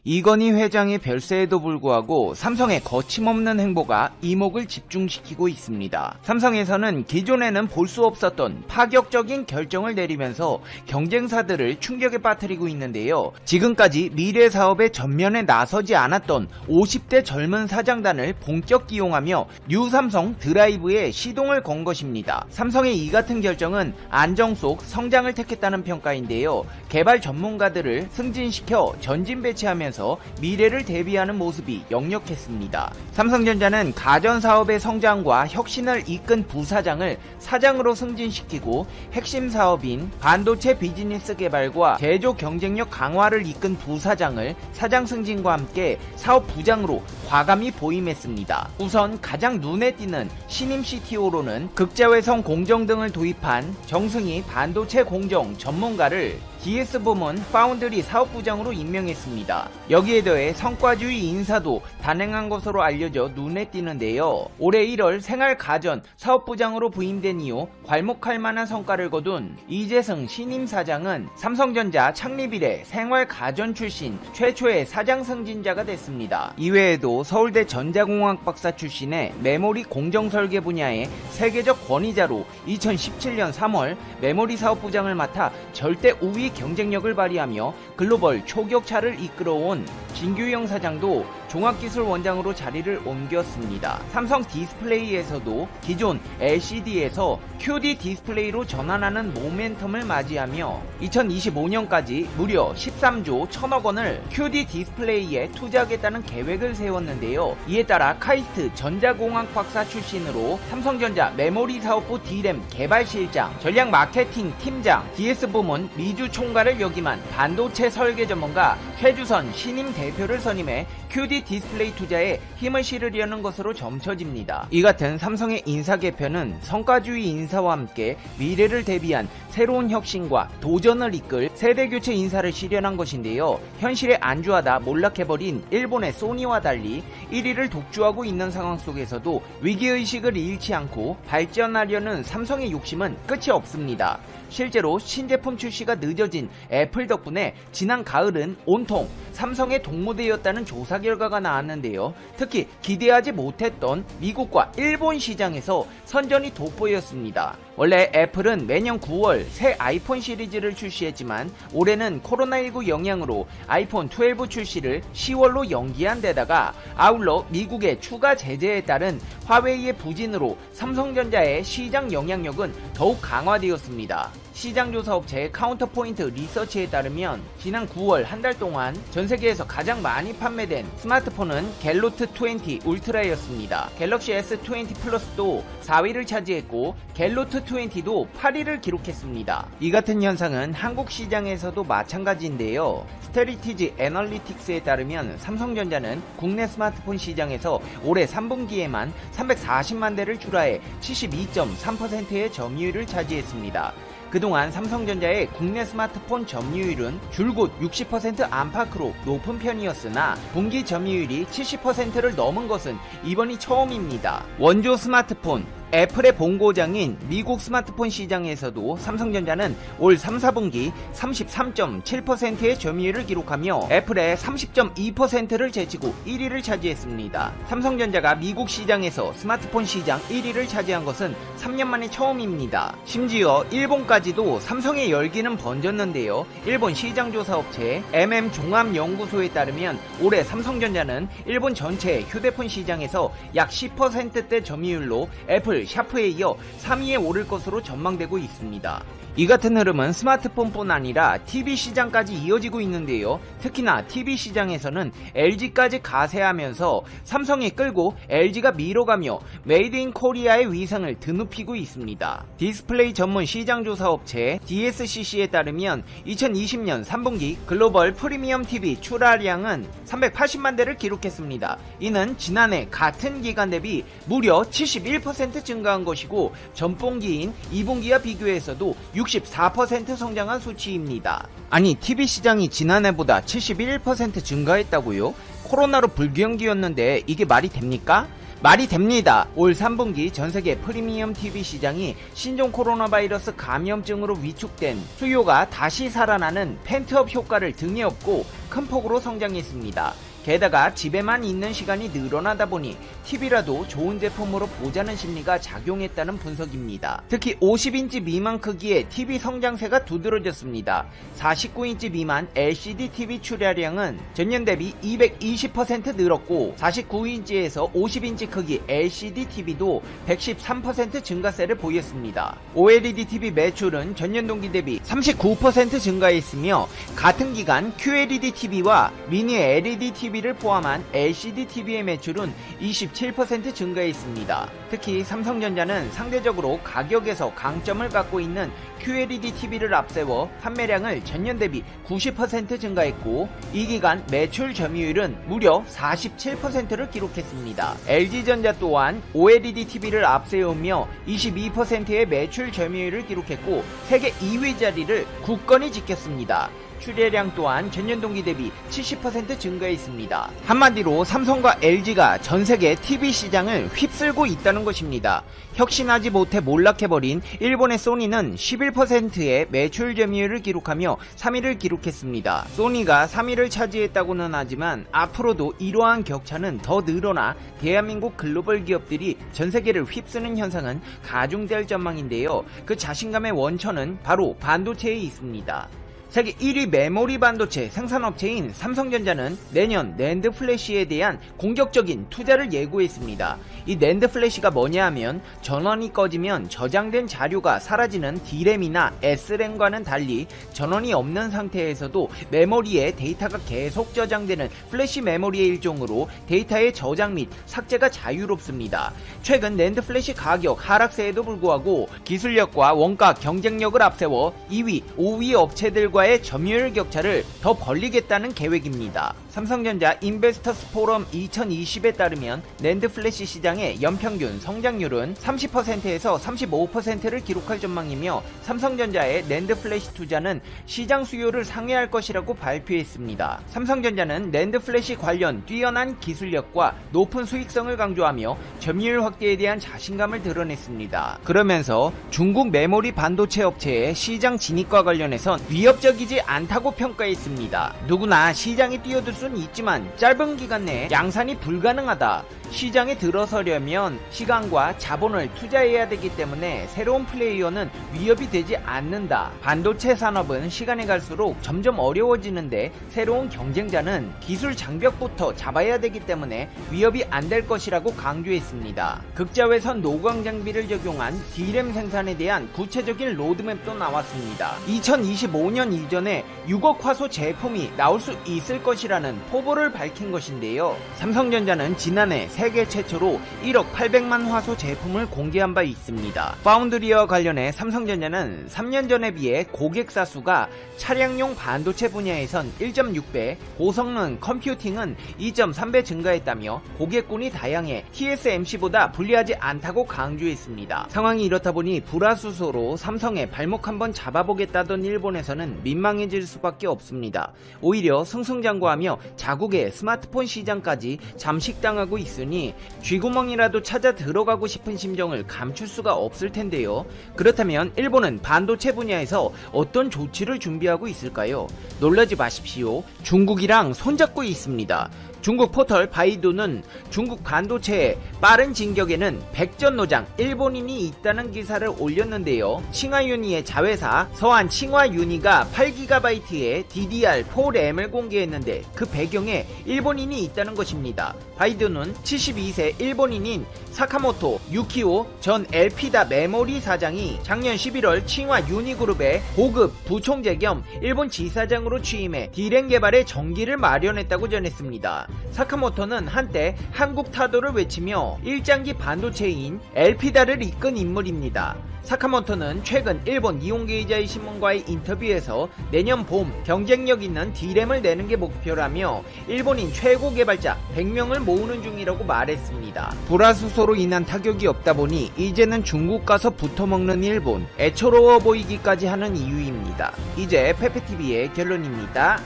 이건희 회장의 별세에도 불구하고 삼성의 거침없는 행보가 이목을 집중시키고 있습니다. 삼성에서는 기존에는 볼 수 없었던 파격적인 결정을 내리면서 경쟁사들을 충격에 빠뜨리고 있는데요. 지금까지 미래 사업에 전면에 나서지 않았던 50대 젊은 사장단을 본격 기용하며 뉴 삼성 드라이브에 시동을 건 것입니다. 삼성의 이 같은 결정은 안정 속 성장을 택했다는 평가인데요. 개발 전문가들을 승진시켜 전진 배치하면서 미래를 대비하는 모습이 역력했습니다. 삼성전자는 가전사업의 성장과 혁신을 이끈 부사장을 사장으로 승진시키고 핵심 사업인 반도체 비즈니스 개발과 제조 경쟁력 강화를 이끈 부사장을 사장 승진과 함께 사업부장으로 과감히 보임했습니다. 우선 가장 눈에 띄는 신임 CTO로는 극자외선 공정 등을 도입한 정승희 반도체 공정 전문가를 DS 부문 파운드리 사업부장으로 임명했습니다. 여기에 더해 성과주의 인사도 단행한 것으로 알려져 눈에 띄는데요. 올해 1월 생활가전 사업부장으로 부임된 이후 괄목할 만한 성과를 거둔 이재승 신임 사장은 삼성전자 창립 이래 생활가전 출신 최초의 사장 승진자가 됐습니다. 이외에도 서울대 전자공학 박사 출신의 메모리 공정설계 분야의 세계적 권위자로 2017년 3월 메모리 사업부장을 맡아 절대 우위 경쟁력을 발휘하며 글로벌 초격차를 이끌어온 진규영 사장도 종합기술원장으로 자리를 옮겼습니다. 삼성 디스플레이에서도 기존 LCD에서 QD 디스플레이로 전환하는 모멘텀을 맞이하며 2025년까지 무려 13조 1000억 원을 QD 디스플레이에 투자하겠다는 계획을 세웠는데요. 이에 따라 카이스트 전자공학 박사 출신으로 삼성전자 메모리 사업부 D램 개발실장, 전략 마케팅 팀장, DS 부문 미주 총괄을 역임한 반도체 설계 전문가 최주선 신임 대표를 선임해 QD 디스플레이 투자에 힘을 실으려는 것으로 점쳐집니다. 이 같은 삼성의 인사 개편은 성과주의 인사와 함께 미래를 대비한 새로운 혁신과 도전을 이끌 세대교체 인사를 실현한 것인데요. 현실에 안주하다 몰락해버린 일본의 소니와 달리 1위를 독주하고 있는 상황 속에서도 위기의식을 잃지 않고 발전하려는 삼성의 욕심은 끝이 없습니다. 실제로 신제품 출시가 늦어진 애플 덕분에 지난 가을은 온통 삼성의 동무대였다는 조사 결과가 나왔는데요. 특히 기대하지 못했던 미국과 일본 시장에서 선전이 돋보였습니다. 원래 애플은 매년 9월 새 아이폰 시리즈를 출시했지만 올해는 코로나19 영향으로 아이폰 12 출시를 10월로 연기한 데다가 아울러 미국의 추가 제재에 따른 화웨이의 부진으로 삼성전자의 시장 영향력은 더욱 강화되었습니다. 시장조사업체 카운터포인트 리서치에 따르면 지난 9월 한 달 동안 전 세계에서 가장 많이 판매된 스마트폰은 갤로트 20 울트라였습니다. 갤럭시 S20 플러스도 4위를 차지했고 갤로트 20도 8위를 기록했습니다. 이 같은 현상은 한국 시장에서도 마찬가지인데요. 스테리티즈 애널리틱스에 따르면 삼성전자는 국내 스마트폰 시장에서 올해 3분기에만 340만 대를 출하해 72.3%의 점유율을 차지했습니다. 그동안 삼성전자의 국내 스마트폰 점유율은 줄곧 60% 안팎으로 높은 편이었으나 분기 점유율이 70%를 넘은 것은 이번이 처음입니다. 원조 스마트폰 애플의 본고장인 미국 스마트폰 시장에서도 삼성전자는 올 3, 4분기 33.7%의 점유율을 기록하며 애플의 30.2%를 제치고 1위를 차지했습니다. 삼성전자가 미국 시장에서 스마트폰 시장 1위를 차지한 것은 3년 만에 처음입니다. 심지어 일본까지도 삼성의 열기는 번졌는데요. 일본 시장조사업체 MM 종합연구소에 따르면 올해 삼성전자는 일본 전체 휴대폰 시장에서 약 10%대 점유율로 애플 샤프에 이어 3위에 오를 것으로 전망되고 있습니다. 이 같은 흐름은 스마트폰뿐 아니라 TV 시장까지 이어지고 있는데요. 특히나 TV 시장에서는 LG까지 가세하면서 삼성이 끌고 LG가 밀어가며 메이드 인 코리아의 위상을 드높이고 있습니다. 디스플레이 전문 시장조사업체 DSCC에 따르면 2020년 3분기 글로벌 프리미엄 TV 출하량은 380만 대를 기록했습니다. 이는 지난해 같은 기간 대비 무려 71% 증가한 것이고 전분기인 2분기와 비교해서도 64% 성장한 수치입니다. 아니 TV 시장이 지난해보다 71% 증가했다고요? 코로나로 불경기였는데 이게 말이 됩니까? 말이 됩니다. 올 3분기 전세계 프리미엄 TV 시장이 신종 코로나 바이러스 감염증으로 위축된 수요가 다시 살아나는 펜트업 효과를 등에 업고 큰 폭으로 성장했습니다. 게다가 집에만 있는 시간이 늘어나다 보니 TV라도 좋은 제품으로 보자는 심리가 작용했다는 분석입니다. 특히 50인치 미만 크기의 TV 성장세가 두드러졌습니다. 49인치 미만 LCD TV 출하량은 전년 대비 220% 늘었고 49인치에서 50인치 크기 LCD TV도 113% 증가세를 보였습니다. OLED TV 매출은 전년 동기 대비 39% 증가했으며 같은 기간 QLED TV와 미니 LED TV를 포함한 LCD TV의 매출은 27% 증가했습니다. 특히 삼성전자는 상대적으로 가격에서 강점을 갖고 있는 QLED TV를 앞세워 판매량을 전년 대비 90% 증가했고 이 기간 매출 점유율은 무려 47%를 기록했습니다. LG전자 또한 OLED TV를 앞세우며 22%의 매출 점유율을 기록했고 세계 2위 자리를 굳건히 지켰습니다. 출하량 또한 전년 동기 대비 70% 증가했습니다. 한마디로 삼성과 LG가 전세계 TV 시장을 휩쓸고 있다는 것입니다. 혁신하지 못해 몰락해버린 일본의 소니는 11%의 매출 점유율을 기록하며 3위를 기록했습니다. 소니가 3위를 차지했다고는 하지만 앞으로도 이러한 격차는 더 늘어나 대한민국 글로벌 기업들이 전세계를 휩쓰는 현상은 가중될 전망인데요. 그 자신감의 원천은 바로 반도체에 있습니다. 세계 1위 메모리 반도체 생산업체인 삼성전자는 내년 낸드 플래시에 대한 공격적인 투자를 예고했습니다. 이 낸드 플래시가 뭐냐 하면 전원이 꺼지면 저장된 자료가 사라지는 D램이나 S램과는 달리 전원이 없는 상태에서도 메모리에 데이터가 계속 저장되는 플래시 메모리의 일종으로 데이터의 저장 및 삭제가 자유롭습니다. 최근 낸드 플래시 가격 하락세에도 불구하고 기술력과 원가 경쟁력을 앞세워 2위, 5위 업체들과 의 점유율 격차를 더 벌리겠다는 계획입니다. 삼성전자 인베스터스 포럼 2020에 따르면 낸드 플래시 시장의 연평균 성장률은 30%에서 35%를 기록할 전망이며 삼성전자의 낸드 플래시 투자는 시장 수요를 상회할 것이라고 발표했습니다. 삼성전자는 낸드 플래시 관련 뛰어난 기술력과 높은 수익성을 강조하며 점유율 확대에 대한 자신감을 드러냈습니다. 그러면서 중국 메모리 반도체 업체의 시장 진입과 관련해선 위협적이지 않다고 평가했습니다. 누구나 시장에 뛰어들 수는 있지만 짧은 기간 내에 양산이 불가능하다. 시장에 들어서려면 시간과 자본을 투자해야 되기 때문에 새로운 플레이어는 위협이 되지 않는다. 반도체 산업은 시간이 갈수록 점점 어려워지는데 새로운 경쟁자는 기술 장벽부터 잡아야 되기 때문에 위협이 안 될 것이라고 강조했습니다. 극자외선 노광 장비를 적용한 D램 생산에 대한 구체적인 로드맵도 나왔습니다. 2025년 이전에 6억 화소 제품이 나올 수 있을 것이라는 포부를 밝힌 것인데요. 삼성전자는 지난해 세계 최초로 1억 800만 화소 제품을 공개한 바 있습니다. 파운드리와 관련해 삼성전자는 3년 전에 비해 고객사 수가 차량용 반도체 분야에선 1.6배, 고성능 컴퓨팅은 2.3배 증가했다며 고객군이 다양해 TSMC보다 불리하지 않다고 강조했습니다. 상황이 이렇다 보니 불화수소로 삼성의 발목 한번 잡아보겠다던 일본에서는 민망해질 수밖에 없습니다. 오히려 승승장구하며 자국의 스마트폰 시장까지 잠식당하고 있으니 쥐구멍이라도 찾아 들어가고 싶은 심정을 감출 수가 없을 텐데요. 그렇다면 일본은 반도체 분야에서 어떤 조치를 준비하고 있을까요? 놀라지 마십시오. 중국이랑 손잡고 있습니다. 중국 포털 바이두는 중국 반도체의 빠른 진격에는 백전노장 일본인이 있다는 기사를 올렸는데요. 칭화유니의 자회사 서한 칭화유니가 8GB의 DDR4램을 공개했는데 그 배경에 일본인이 있다는 것입니다. 바이두는 72세 일본인인 사카모토 유키오 전 엘피다 메모리 사장이 작년 11월 칭화유니그룹의 고급 부총재 겸 일본 지사장으로 취임해 D램 개발에 전기를 마련했다고 전했습니다. 사카모토는 한때 한국 타도를 외치며 일장기 반도체인 엘피다를 이끈 인물입니다. 사카모토는 최근 일본 이온게이자이 신문과의 인터뷰에서 내년 봄 경쟁력 있는 D램을 내는 게 목표라며 일본인 최고 개발자 100명을 모으는 중이라고 말했습니다. 불화수소로 인한 타격이 없다 보니 이제는 중국 가서 붙어먹는 일본, 애처로워 보이기까지 하는 이유입니다. 이제 페페TV의 결론입니다.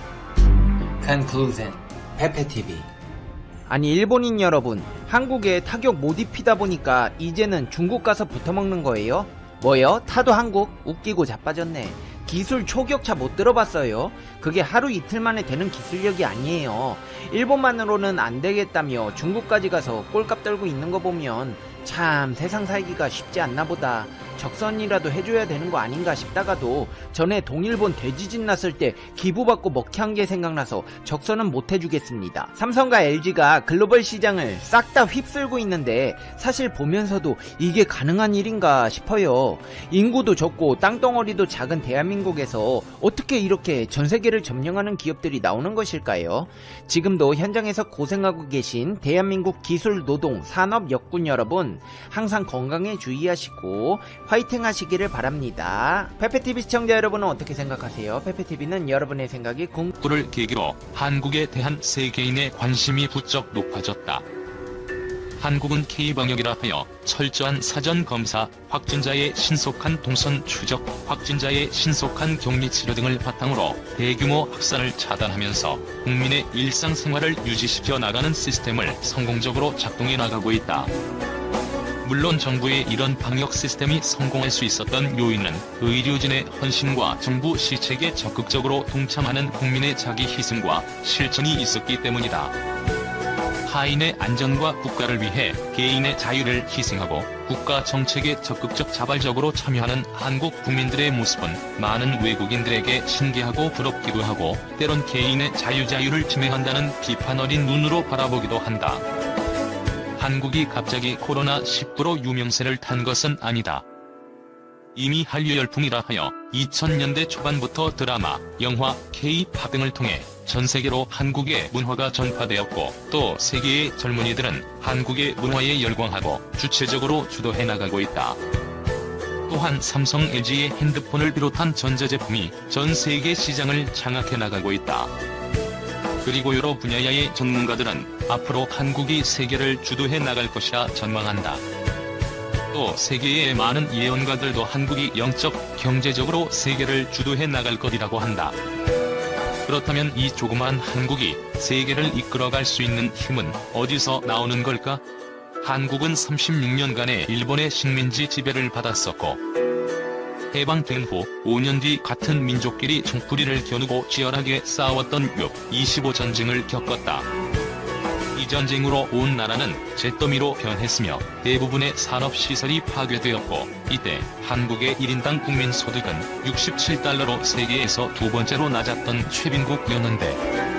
Conclusion. 페페TV. 아니 일본인 여러분, 한국에 타격 못 입히다 보니까 이제는 중국 가서 붙어먹는 거예요? 뭐요? 타도 한국? 웃기고 자빠졌네. 기술 초격차 못 들어봤어요? 그게 하루 이틀 만에 되는 기술력이 아니에요. 일본만으로는 안 되겠다며 중국까지 가서 꼴값 떨고 있는 거 보면 참 세상 살기가 쉽지 않나 보다. 적선이라도 해줘야 되는 거 아닌가 싶다가도 전에 동일본 대지진 났을 때 기부받고 먹튀한 게 생각나서 적선은 못 해주겠습니다. 삼성과 LG가 글로벌 시장을 싹 다 휩쓸고 있는데 사실 보면서도 이게 가능한 일인가 싶어요. 인구도 적고 땅덩어리도 작은 대한민국에서 어떻게 이렇게 전세계를 점령하는 기업들이 나오는 것일까요? 지금도 현장에서 고생하고 계신 대한민국 기술 노동 산업 역군 여러분, 항상 건강에 주의하시고 화이팅 하시기를 바랍니다. 페페TV 시청자 여러분은 어떻게 생각하세요? 페페TV는 여러분의 생각이 를 계기로 한국에 대한 세계인의 관심이 부쩍 높아졌다. 한국은 K방역이라 하여 철저한 사전 검사, 확진자의 신속한 동선 추적, 확진자의 신속한 격리 치료 등을 바탕으로 대규모 확산을 차단하면서 국민의 일상생활을 유지시켜 나가는 시스템을 성공적으로 작동해 나가고 있다. 물론 정부의 이런 방역 시스템이 성공할 수 있었던 요인은 의료진의 헌신과 정부 시책에 적극적으로 동참하는 국민의 자기 희생과 실천이 있었기 때문이다. 타인의 안전과 국가를 위해 개인의 자유를 희생하고 국가 정책에 적극적 자발적으로 참여하는 한국 국민들의 모습은 많은 외국인들에게 신기하고 부럽기도 하고 때론 개인의 자유를 침해한다는 비판 어린 눈으로 바라보기도 한다. 한국이 갑자기 코로나19로 유명세를 탄 것은 아니다. 이미 한류 열풍이라 하여 2000년대 초반부터 드라마, 영화, K-팝 등을 통해 전 세계로 한국의 문화가 전파되었고 또 세계의 젊은이들은 한국의 문화에 열광하고 주체적으로 주도해 나가고 있다. 또한 삼성, LG의 핸드폰을 비롯한 전자제품이 전 세계 시장을 장악해 나가고 있다. 그리고 여러 분야의 전문가들은 앞으로 한국이 세계를 주도해 나갈 것이라 전망한다. 또 세계의 많은 예언가들도 한국이 영적, 경제적으로 세계를 주도해 나갈 것이라고 한다. 그렇다면 이 조그만 한국이 세계를 이끌어갈 수 있는 힘은 어디서 나오는 걸까? 한국은 36년간의 일본의 식민지 지배를 받았었고 해방된 후 5년 뒤 같은 민족끼리 총뿌리를 겨누고 치열하게 싸웠던 6.25 전쟁을 겪었다. 이 전쟁으로 온 나라는 잿더미로 변했으며 대부분의 산업시설이 파괴되었고 이때 한국의 1인당 국민소득은 67달러로 세계에서 두 번째로 낮았던 최빈국이었는데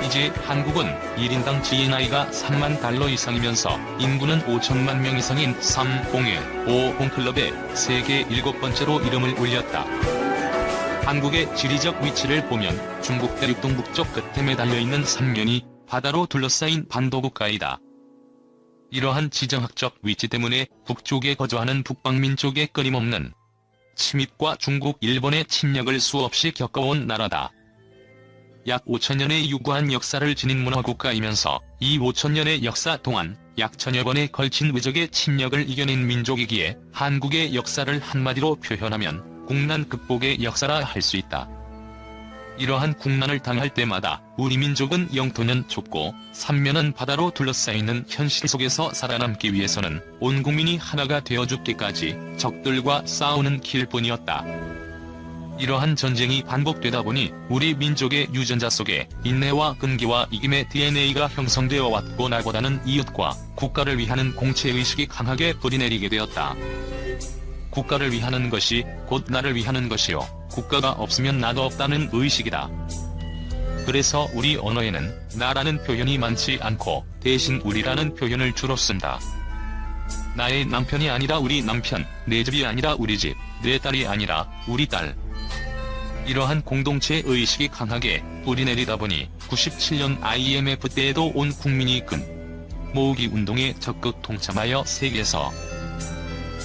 이제 한국은 1인당 GNI가 3만 달러 이상이면서 인구는 5천만 명 이상인 30150 클럽에 세계 7번째로 이름을 올렸다. 한국의 지리적 위치를 보면 중국 대륙 동북쪽 끝에 매달려있는 삼면이 바다로 둘러싸인 반도국가이다. 이러한 지정학적 위치 때문에 북쪽에 거주하는 북방민족의 끊임없는 침입과 중국, 일본의 침략을 수없이 겪어온 나라다. 약 5천년의 유구한 역사를 지닌 문화국가이면서 이 5천년의 역사 동안 약 1000여 번에 걸친 외적의 침략을 이겨낸 민족이기에 한국의 역사를 한마디로 표현하면 국난 극복의 역사라 할 수 있다. 이러한 국난을 당할 때마다 우리 민족은 영토는 좁고 삼면은 바다로 둘러싸이는 현실 속에서 살아남기 위해서는 온 국민이 하나가 되어 죽기까지 적들과 싸우는 길뿐이었다. 이러한 전쟁이 반복되다 보니 우리 민족의 유전자 속에 인내와 끈기와 이김의 DNA가 형성되어 왔고 나보다는 이웃과 국가를 위하는 공채의식이 강하게 뿌리내리게 되었다. 국가를 위하는 것이 곧 나를 위하는 것이요 국가가 없으면 나도 없다는 의식이다. 그래서 우리 언어에는 나라는 표현이 많지 않고 대신 우리라는 표현을 주로 쓴다. 나의 남편이 아니라 우리 남편, 내 집이 아니라 우리 집, 내 딸이 아니라 우리 딸. 이러한 공동체 의식이 강하게 뿌리내리다 보니 97년 IMF 때에도 온 국민이 근 모으기 운동에 적극 동참하여 세계에서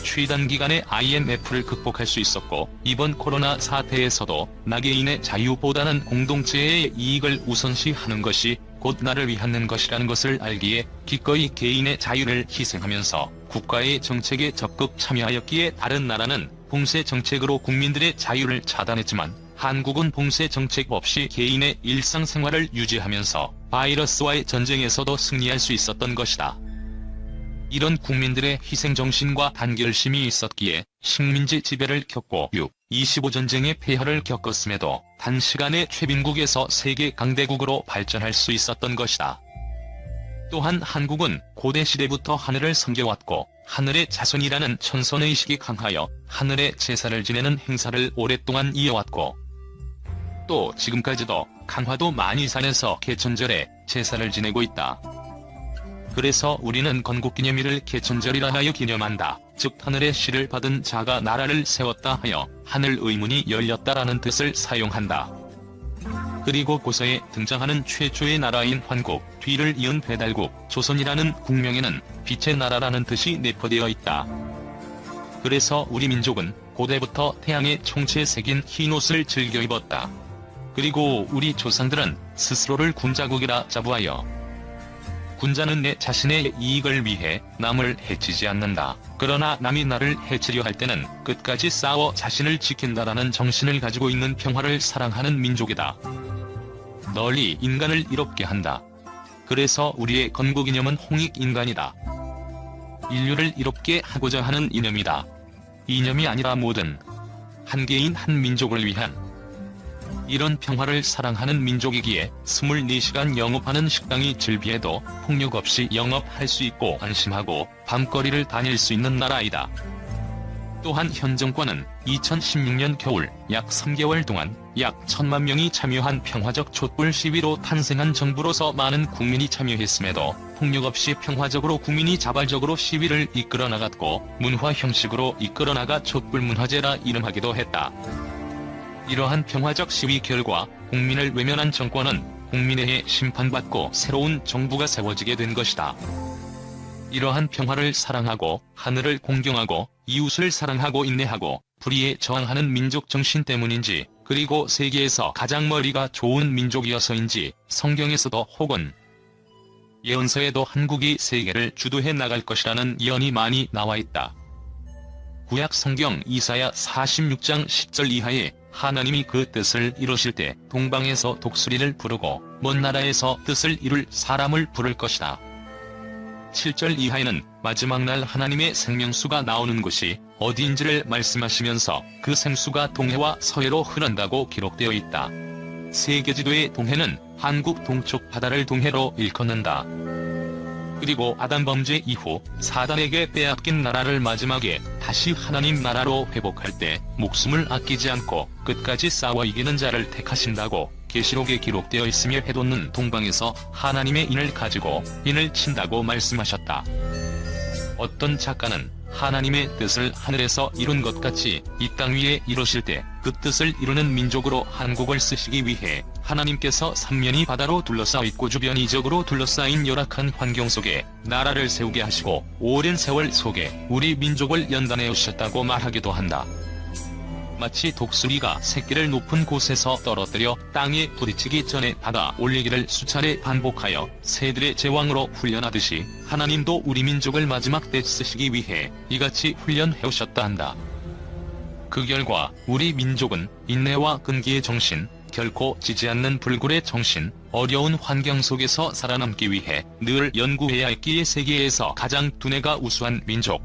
최단기간에 IMF를 극복할 수 있었고 이번 코로나 사태에서도 나 개인의 자유보다는 공동체의 이익을 우선시하는 것이 곧 나를 위하는 것이라는 것을 알기에 기꺼이 개인의 자유를 희생하면서 국가의 정책에 적극 참여하였기에 다른 나라는 봉쇄 정책으로 국민들의 자유를 차단했지만 한국은 봉쇄 정책 없이 개인의 일상생활을 유지하면서 바이러스와의 전쟁에서도 승리할 수 있었던 것이다. 이런 국민들의 희생정신과 단결심이 있었기에 식민지 지배를 겪고 6.25 전쟁의 폐허를 겪었음에도 단시간에 최빈국에서 세계 강대국으로 발전할 수 있었던 것이다. 또한 한국은 고대 시대부터 하늘을 섬겨왔고 하늘의 자손이라는 천선의식이 강하여 하늘의 제사를 지내는 행사를 오랫동안 이어왔고 또 지금까지도 강화도 만이산에서 개천절에 제사를 지내고 있다. 그래서 우리는 건국기념일을 개천절이라 하여 기념한다. 즉 하늘의 시를 받은 자가 나라를 세웠다 하여 하늘 의문이 열렸다라는 뜻을 사용한다. 그리고 고서에 등장하는 최초의 나라인 환국, 뒤를 이은 배달국, 조선이라는 국명에는 빛의 나라라는 뜻이 내포되어 있다. 그래서 우리 민족은 고대부터 태양의 총체에 새긴 흰옷을 즐겨 입었다. 그리고 우리 조상들은 스스로를 군자국이라 자부하여 군자는 내 자신의 이익을 위해 남을 해치지 않는다. 그러나 남이 나를 해치려 할 때는 끝까지 싸워 자신을 지킨다라는 정신을 가지고 있는 평화를 사랑하는 민족이다. 널리 인간을 이롭게 한다. 그래서 우리의 건국이념은 홍익인간이다. 인류를 이롭게 하고자 하는 이념이다. 이념이 아니라 모든 한 개인 한 민족을 위한 이런 평화를 사랑하는 민족이기에 24시간 영업하는 식당이 즐비해도 폭력 없이 영업할 수 있고 안심하고 밤거리를 다닐 수 있는 나라이다. 또한 현 정권은 2016년 겨울 약 3개월 동안 약 1000만 명이 참여한 평화적 촛불 시위로 탄생한 정부로서 많은 국민이 참여했음에도 폭력 없이 평화적으로 국민이 자발적으로 시위를 이끌어 나갔고 문화 형식으로 이끌어 나가 촛불 문화제라 이름하기도 했다. 이러한 평화적 시위 결과 국민을 외면한 정권은 국민회에 심판받고 새로운 정부가 세워지게 된 것이다. 이러한 평화를 사랑하고 하늘을 공경하고 이웃을 사랑하고 인내하고 불의에 저항하는 민족 정신 때문인지 그리고 세계에서 가장 머리가 좋은 민족이어서인지 성경에서도 혹은 예언서에도 한국이 세계를 주도해 나갈 것이라는 예언이 많이 나와 있다. 구약 성경 이사야 46장 10절 이하에 하나님이 그 뜻을 이루실 때 동방에서 독수리를 부르고 먼 나라에서 뜻을 이룰 사람을 부를 것이다. 7절 이하에는 마지막 날 하나님의 생명수가 나오는 곳이 어디인지를 말씀하시면서 그 생수가 동해와 서해로 흐른다고 기록되어 있다. 세계지도의 동해는 한국 동쪽 바다를 동해로 일컫는다. 그리고 아담 범죄 이후 사단에게 빼앗긴 나라를 마지막에 다시 하나님 나라로 회복할 때 목숨을 아끼지 않고 끝까지 싸워 이기는 자를 택하신다고 계시록에 기록되어 있으며 해돋는 동방에서 하나님의 인을 가지고 인을 친다고 말씀하셨다. 어떤 작가는 하나님의 뜻을 하늘에서 이룬 것 같이 이 땅 위에 이루실 때 그 뜻을 이루는 민족으로 한국을 쓰시기 위해 하나님께서 삼면이 바다로 둘러싸여 있고 주변 이적으로 둘러싸인 열악한 환경 속에 나라를 세우게 하시고 오랜 세월 속에 우리 민족을 연단해 오셨다고 말하기도 한다. 마치 독수리가 새끼를 높은 곳에서 떨어뜨려 땅에 부딪히기 전에 받아 올리기를 수차례 반복하여 새들의 제왕으로 훈련하듯이 하나님도 우리 민족을 마지막 때 쓰시기 위해 이같이 훈련해 오셨다 한다. 그 결과 우리 민족은 인내와 근기의 정신, 결코 지지 않는 불굴의 정신, 어려운 환경 속에서 살아남기 위해 늘 연구해야 했기에 세계에서 가장 두뇌가 우수한 민족.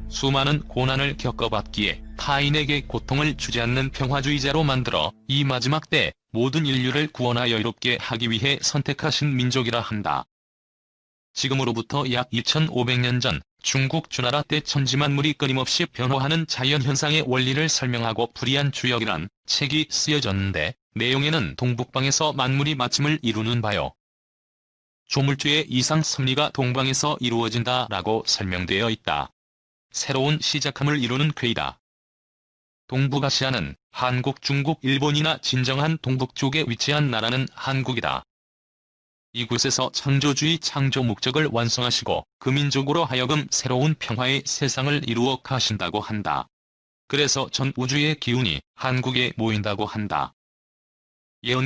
수많은 고난을 겪어봤기에 타인에게 고통을 주지 않는 평화주의자로 만들어 이 마지막 때 모든 인류를 구원하여 이롭게 하기 위해 선택하신 민족이라 한다. 지금으로부터 약 2500년 전 중국 주나라 때 천지만물이 끊임없이 변화하는 자연현상의 원리를 설명하고 불이한 주역이란 책이 쓰여졌는데 내용에는 동북방에서 만물이 마침을 이루는 바요. 조물주의 이상 섭리가 동방에서 이루어진다라고 설명되어 있다. 새로운 시작함을 이루는 궤이다. 동북아시아는 한국, 중국, 일본이나 진정한 동북쪽에 위치한 나라는 한국이다. 이곳에서 창조주의 창조 목적을 완성하시고 그 민족으로 하여금 새로운 평화의 세상을 이루어 가신다고 한다. 그래서 전 우주의 기운이 한국에 모인다고 한다. 예언